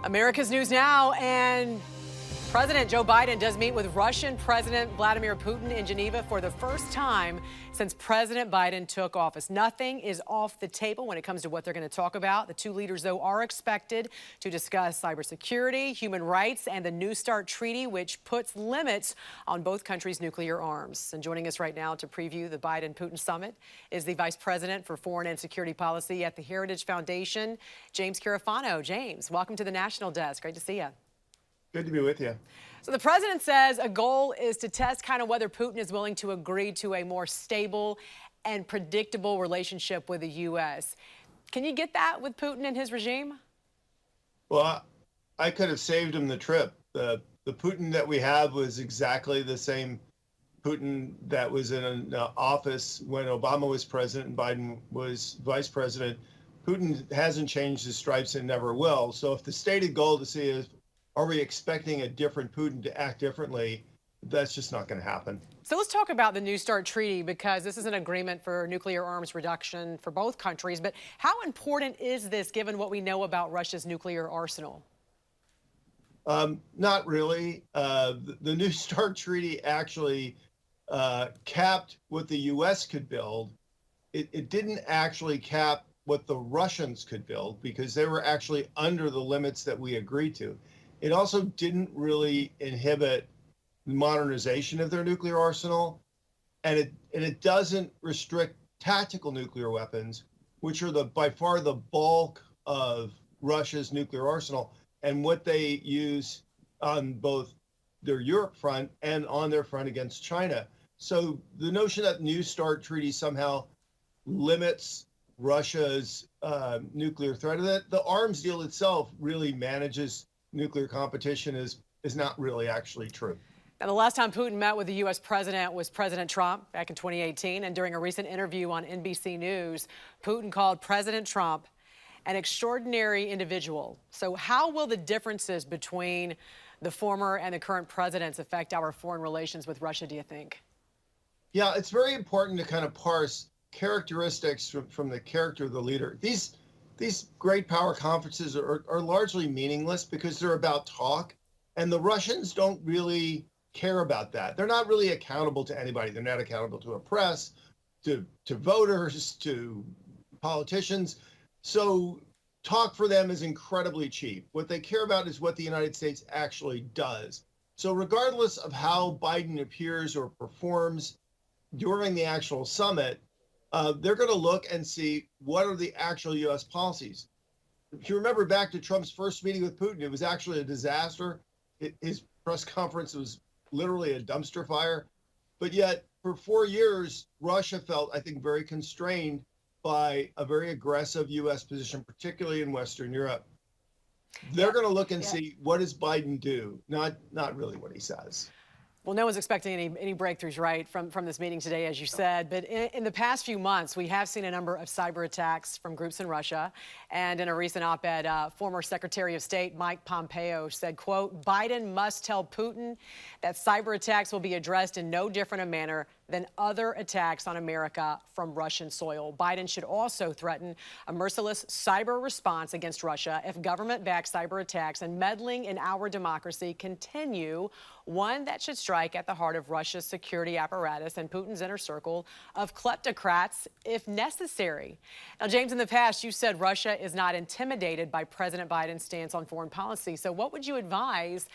America's News Now, and President Joe Biden does meet with Russian President Vladimir Putin in Geneva for the first time since President Biden took office. Nothing is off the table when it comes to what they're going to talk about. The two leaders, though, are expected to discuss cybersecurity, human rights, and the New START treaty, which puts limits on both countries' nuclear arms. And joining us right now to preview the Biden-Putin summit is the Vice President for Foreign and Security Policy at the Heritage Foundation, James Carafano. James, welcome to the National Desk. Great to see you. Good to be with you. So the president says a goal is to test kind of whether Putin is willing to agree to a more stable and predictable relationship with the U.S. Can you get that with Putin and his regime? Well, I could have saved him the trip. The Putin that we have was exactly the same Putin that was in office when Obama was president and Biden was vice president. Putin hasn't changed his stripes and never will. So if the stated goal to see is, are we expecting a different Putin to act differently? That's just not going to happen. So let's talk about the New START treaty, because this is an agreement for nuclear arms reduction for both countries. But how important is this given what we know about Russia's nuclear arsenal? Not really. The New START treaty actually capped what the U.S. could build. It didn't actually cap what the Russians could build because they were actually under the limits that we agreed to. It also didn't really inhibit modernization of their nuclear arsenal, and it doesn't restrict tactical nuclear weapons, which are by far the bulk of Russia's nuclear arsenal and what they use on both their Europe front and on their front against China. So the notion that New START treaty somehow limits Russia's nuclear threat, that the arms deal itself really manages nuclear competition is not really actually true. Now, the last time Putin met with the U.S. president was President Trump back in 2018. And during a recent interview on NBC News, Putin called President Trump an extraordinary individual. So how will the differences between the former and the current presidents affect our foreign relations with Russia, do you think? Yeah, it's very important to kind of parse characteristics from the character of the leader. These great power conferences are largely meaningless because they're about talk, and the Russians don't really care about that. They're not really accountable to anybody. They're not accountable to a press, to voters, to politicians. So talk for them is incredibly cheap. What they care about is what the United States actually does. So regardless of how Biden appears or performs during the actual summit, they're going to look and see what are the actual U.S. policies. If you remember back to Trump's first meeting with Putin, it was actually a disaster. His press conference was literally a dumpster fire. But yet, for 4 years, Russia felt, I think, very constrained by a very aggressive U.S. position, particularly in Western Europe. They're going to look and see, what does Biden do? Not really what he says. Well, no one's expecting any breakthroughs, right, from this meeting today, as you said. But in the past few months, we have seen a number of cyber attacks from groups in Russia. And in a recent op-ed, former Secretary of State Mike Pompeo said, quote, Biden must tell Putin that cyber attacks will be addressed in no different a manner than other attacks on America from Russian soil. Biden should also threaten a merciless cyber response against Russia if government-backed cyber attacks and meddling in our democracy continue, one that should strike at the heart of Russia's security apparatus and Putin's inner circle of kleptocrats if necessary. Now, James, in the past, you said Russia is not intimidated by President Biden's stance on foreign policy. So what would you advise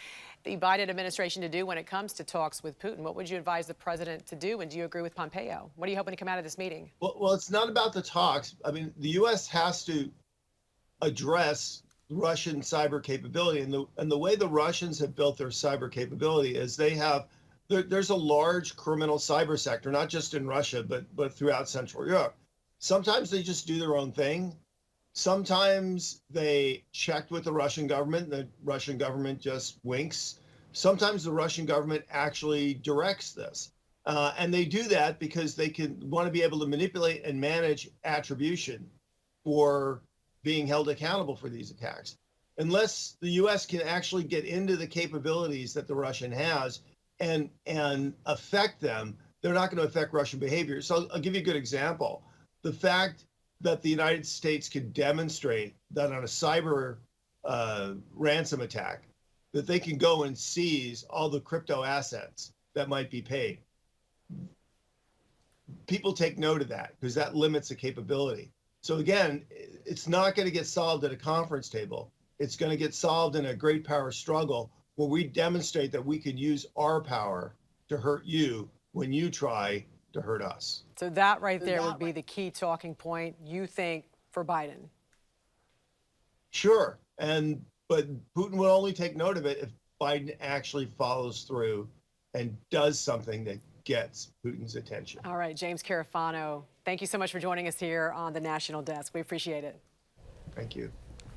the Biden administration to do when it comes to talks with Putin? What would you advise the president to do? And do you agree with Pompeo? What are you hoping to come out of this meeting? Well, it's not about the talks. I mean, the U.S. has to address Russian cyber capability. And the way the Russians have built their cyber capability is there's a large criminal cyber sector, not just in Russia, but throughout Central Europe. Sometimes they just do their own thing. Sometimes they checked with the Russian government. The Russian government just winks. Sometimes the Russian government actually directs this. And they do that because they want to be able to manipulate and manage attribution for being held accountable for these attacks. Unless the U.S. can actually get into the capabilities that the Russian has and affect them, they're not going to affect Russian behavior. So I'll give you a good example. The fact that the United States could demonstrate that on a cyber ransom attack, that they can go and seize all the crypto assets that might be paid. People take note of that because that limits the capability. So again, it's not going to get solved at a conference table. It's going to get solved in a great power struggle where we demonstrate that we can use our power to hurt you when you try to hurt us. So that right there would be the key talking point, you think, for Biden. Sure. But Putin will only take note of it if Biden actually follows through and does something that gets Putin's attention. All right, James Carafano, thank you so much for joining us here on the National Desk. We appreciate it. Thank you.